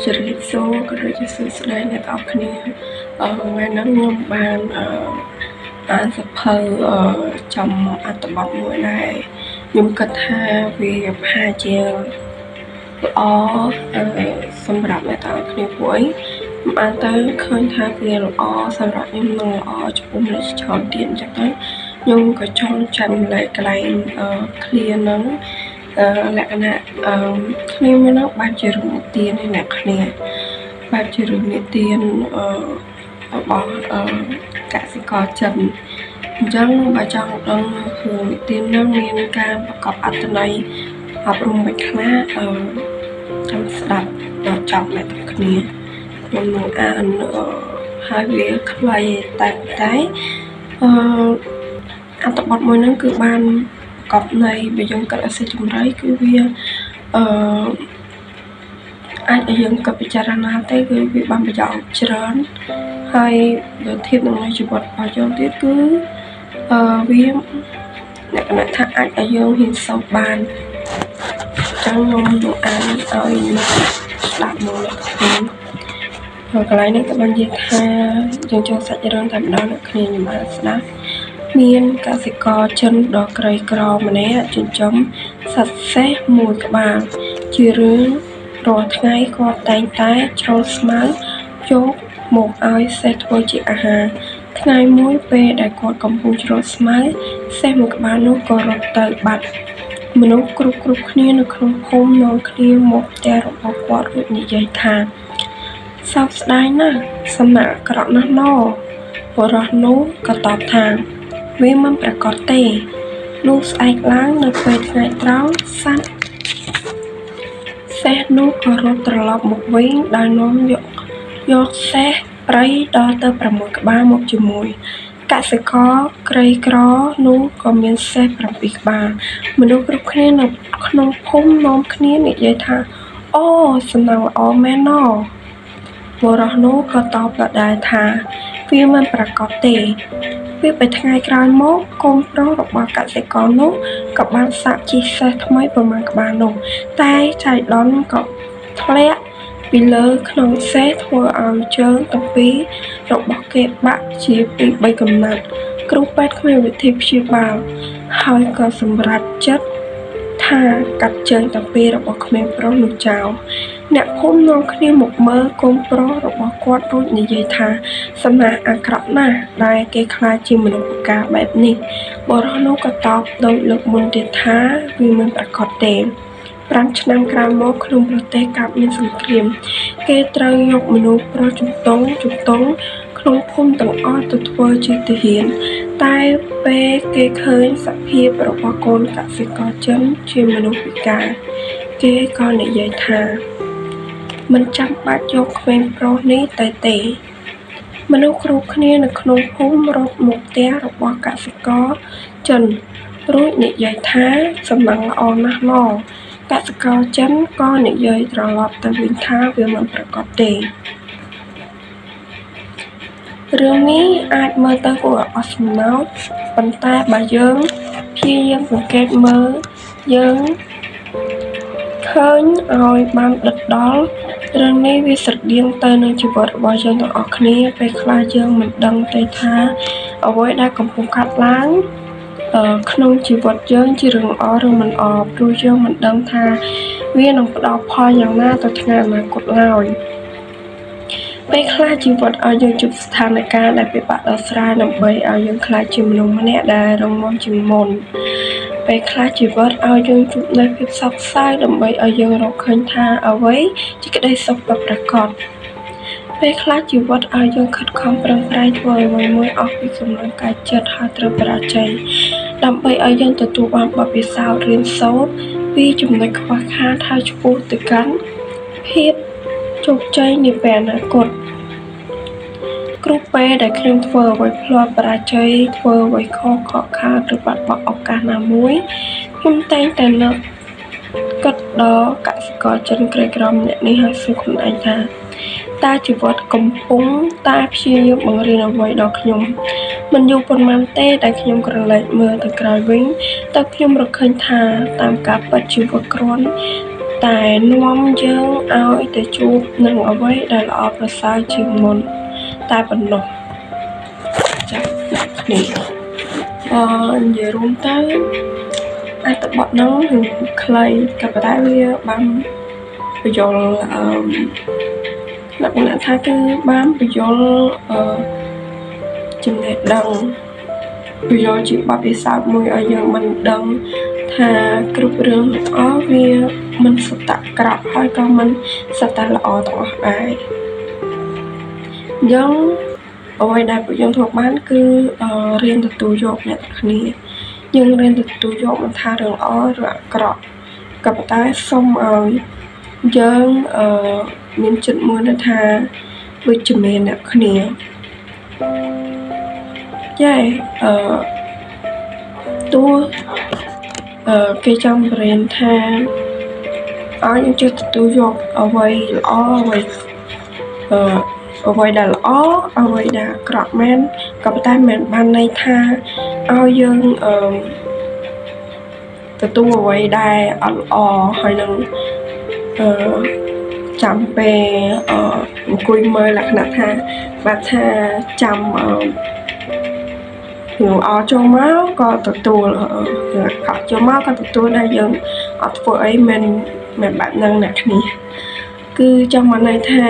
ជ្រាបសួរក៏ដូចជាសួស្តីអ្នកទាំងអស់គ្នាថ្ងៃនេះខ្ញុំបានអានសភៅចំអត្ថបទមួយដែរខ្ញុំគិតថាវាប្រហែលជាល្អសម្រាប់អ្នកទាំងអស់គ្នាព្រោះខ្ញុំអានទៅឃើញថាវាល្អសម្រាប់ខ្ញុំនិងល្អចំពោះមនុស្សច្រើនទៀតអញ្ចឹងទៅខ្ញុំក៏ចង់ចែករំលែកកន្លែងឃ្លាហ្នឹងលក្ខណៈគ្នាមួយនោះបែបជារឿងនិទានឯអ្នកគ្នាបែបជារឿងនិទានរបស់កសិករចិនអញ្ចឹងបើចង់ដឹងរឿងនិទាននោះមានការប្រកបអត្ថន័យអប់រំមួយខ្លះចាំស្ដាប់ដល់ចប់អ្នកទាំងគ្នាខ្ញុំនឹងអានហើយវាខ្លីតែអត្ថបទមួយហ្នឹងគឺបានកប់នៃបើយើងគិតឲ្យស៊ីជម្រៅគឺវាអាចឲ្យយើងគិតពិចារណាទៅគឺវាបានប្រយោជន៍ច្រើនហើយបើធៀបនឹងជីវិតរបស់យើងទៀតគឺវាលក្ខណៈថាអាចឲ្យយើងហ៊ានសូត្របានចឹងខ្ញុំនឹងអានឲ្យអ្នកស្ដាប់មកអ្នកខ្ញុំកន្លែងនេះក៏បាននិយាយថាយើងចូលសាច់រឿងតែម្ដងអ្នកគ្នាខ្ញុំបានស្ដាប់មានកសិករចិនដ៏ក្រីក្រម្នាក់ចិញ្ចឹមសត្វសេះមួយក្បាលជារឿងរាល់ថ្ងៃគាត់តែងតែច្រូតស្មៅយកមកឲ្យសេះធ្វើជាអាហារថ្ងៃមួយពេលដែលគាត់កំពុងច្រូតស្មៅសេះមួយក្បាលនោះក៏រត់ទៅបាត់មនុស្សគ្រប់គ្នានៅក្នុងភូមិនាំគ្នាមកផ្ទះរបស់គាត់រួចនិយាយថាសោកស្ដាយណាស់សំណាក់អាក្រក់ណាស់ណោបុរសនោះក៏តបថាវាមិនប្រកបទេលុះស្អែកឡើងនៅពេលថ្ងៃត្រង់សេះនោះក៏រត់ត្រឡប់មកវិញដោយនាំយកសេះព្រៃដល់ទៅ6ក្បាលមកជាមួយកសិករក្រីក្រនោះក៏មានសេះ7ក្បាលមនុស្សគ្រប់គ្នានៅក្នុងភូមិនាំគ្នានិយាយថាអូសំណាងល្អមែនណោបុរសនោះក៏តបដដែលថាវាមិនប្រកបទេវាពេលថ្ងៃក្រោយមកកូនប្រុសរបស់កសិករនោះក៏បានសាក់ជីសេះថ្មីប្រមាណក្បាលនោះតែចៃដន្យក៏ធ្លាក់ពីលើក្នុងសេះធ្វើឲ្យជើងទាំងពីររបស់គេបាក់ជាពី3កំណាត់គ្រូពេទ្យគ្មានវិធីព្យាបាលហើយក៏សម្រេចចិត្តថាកាត់ជើងទាំងពីររបស់ក្មេងប្រុសនោះចោលអ្នកភូមិនាំគ្នាមកមើលកូនប្រុសរបស់គាត់រួចនិយាយថាសំណាងអាក្រក់ណាស់ដែលគេខ្លាចជាមនុស្សពិការបែបនេះបុរសនោះក៏តបដោយលើកមុនទៀតថាវាមិនប្រកបទេ5ឆ្នាំក្រោយមកក្នុងប្រទេសកើតមានសង្គ្រាមគេត្រូវយកមនុស្សប្រុសជំទង់ក្នុងភូមិទាំងអស់ទៅធ្វើជាទាហានតែពេលគេឃើញសភាពរបស់កូនកសិករចិនជាមនុស្សពិការគេក៏និយាយថាមិនចាំបាច់យកក្មេងប្រុសនេះទៅទេមនុស្សគ្រប់គ្នានៅក្នុងភូមិរត់មកផ្ទះរបស់កសិករចិនរួចនិយាយថាសំណាងល្អណាស់ណោកសិករចិនក៏និយាយត្រឡប់ទៅវិញថាវាមិនប្រកបទេរឿងនេះអាចមើលទៅគួរឲ្យអស់សំណើចប៉ុន្តែបើយើងព្យាយាមសង្កេតមើលយើងឃើញឲ្យបានដិតដល់រឿងនេះវាស្រដៀងទៅនឹងជីវិតរបស់យើងទាំងអស់គ្នាពេលខ្លះយើងមិនដឹងទេថាអ្វីដែលកំពុងកើតឡើងក្នុងជីវិតយើងជារឿងល្អឬមិនល្អព្រោះយើងមិនដឹងថាវានឹងផ្ដល់ផលយ៉ាងណាទៅថ្ងៃអនាគតឡើយពេលខ្លះជីវិតឲ្យយើងជួបស្ថានភាពដែលពិបាកដោះស្រាយដើម្បីឲ្យយើងខ្លាចជាមនុស្សម្នាក់ដែលរឹងមាំជាងមុនពេលខ្លះជីវិតឲ្យយើងជួបនូវភាពសោកសៅដើម្បីឲ្យយើងរកឃើញថាអ្វីជាក្តីសុខពិតប្រាកដពេលខ្លះជីវិតឲ្យយើងខិតខំប្រឹងប្រែងធ្វើអ្វីមួយអស់ពីកម្លាំងកាយចិត្តហើយត្រូវបរាជ័យដើម្បីឲ្យយើងទទួលបានបទពិសោធន៍រៀនសូត្រពីចំណុចខ្វះខាតហើយឆ្ពោះទៅកាន់ភាពជោគជ័យនាពេលអនាគតគ្រប់ពេលដែលខ្ញុំធ្វើអ្វីភ្លាត់បរាជ័យធ្វើអ្វីខុសខកខាតឬបាត់បង់ឱកាសណាមួយខ្ញុំតែងតែលើកគិតដល់កសិករចិនក្រីក្រម្នាក់នេះហើយសួរខ្លួនឯងថា តាជីវិតកំពុងតែព្យាយាមបង្រៀនអ្វីដល់ខ្ញុំមិនយូរប៉ុន្មានទេដែលខ្ញុំក្រឡេកមើលទៅក្រោយវិញតើខ្ញុំរកឃើញថាតាមការពិតជីវិតគ្រាន់តែនាំយើងឲ្យទៅជួបនឹងអ្វីដែលល្អប្រសើរជាងមុនតែប៉ុណ្ណោះចា៎អ្នកគ្នានិយាយរួមទៅអត្ថបទហ្នឹងគឺខ្លីក៏ប៉ុន្តែវាបានបញ្យល់លក្ខណៈថាគឺបានបញ្យល់ចំណេះដឹងបញ្យល់ជាបទពិសោធន៍មួយឲ្យយើងមិនដឹងថាគ្រប់រឿងទាំងអស់វាមិនសុទ្ធតែអាក្រក់ហើយក៏មិនសុទ្ធតែល្អទាំងអស់ដែរអញ្ចឹងអ្វីដែលពួកយើងធ្វើបានគឺរៀនទទួលយកអ្នកគ្នាយើងរៀនទទួលយកមិនថារឿងល្អឬអាក្រក់ក៏ប៉ុន្តែសូមឲ្យយើងមានចិត្តមួយដែលថាវិជ្ជមានអ្នកគ្នាចាទោះគេចង់បរៀនថាឲ្យយើងចេះទទួលយកអ្វីល្អអ្វីដែលល្អអ្វីដែលអាក្រក់មែនក៏ប៉ុន្តែមិនបានន័យថាឲ្យយើងទទួលអ្វីដែលអត់ល្អហើយនឹងចាំពេលអង្គុយមើលលក្ខណៈថាបើថាចាំរឿងល្អចូលមកក៏ទទួលរឿងអាក្រក់ចូលមកក៏ទទួលដែរយើងអត់ធ្វើអីមិនបែបហ្នឹងអ្នកគ្នាគឺចង់មកន័យថា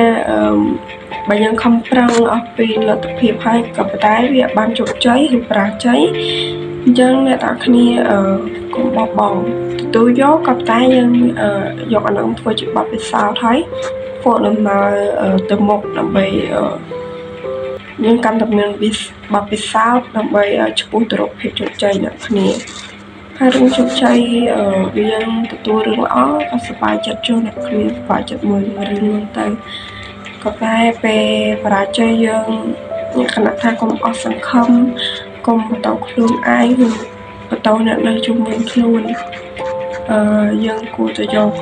បើយើងខំប្រឹងអស់ពីលទ្ធភាពហើយក៏ប៉ុន្តែវាបានជោគជ័យឬបរាជ័យអញ្ចឹងអ្នកទាំងគ្នាកុំបោះបង់ទទួលយកក៏ប៉ុន្តែយើងយកអានឹងធ្វើជាបទពិសោធន៍ហើយធ្វើដំណើរទៅមុខដើម្បីយើងកាន់តែមានបទពិសោធន៍ដើម្បីឆ្ពោះទៅរកភាពជោគជ័យអ្នកគ្នាហើយរឿងជោគជ័យយើងទទួលរឿងល្អក៏សប្បាយចិត្តចូលអ្នកគ្នាសប្បាយចិត្តមួយរឿងហ្នឹងទៅក៏តែពេលបរាជ័យយើងលក្ខណៈថាកុំអស់សង្ឃឹមកុំបន្តខ្លួនឯងឬបន្តអ្នកនៅជុំវិញខ្លួនយើងគួរតែយក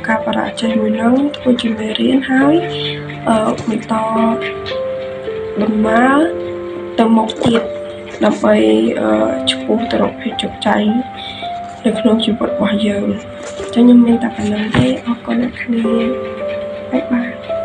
ការបរាជ័យមួយហ្នឹងធ្វើជាមេរៀនហើយបន្តដំណើរទៅមុខទៀតដើម្បីឆ្ពោះទៅរកភាពជោគជ័យនៅក្នុងជីវិតរបស់យើងអញ្ចឹងខ្ញុំមានតែប៉ុណ្្នឹងទេអរគុណអ្នកគ្នាបាយបាយ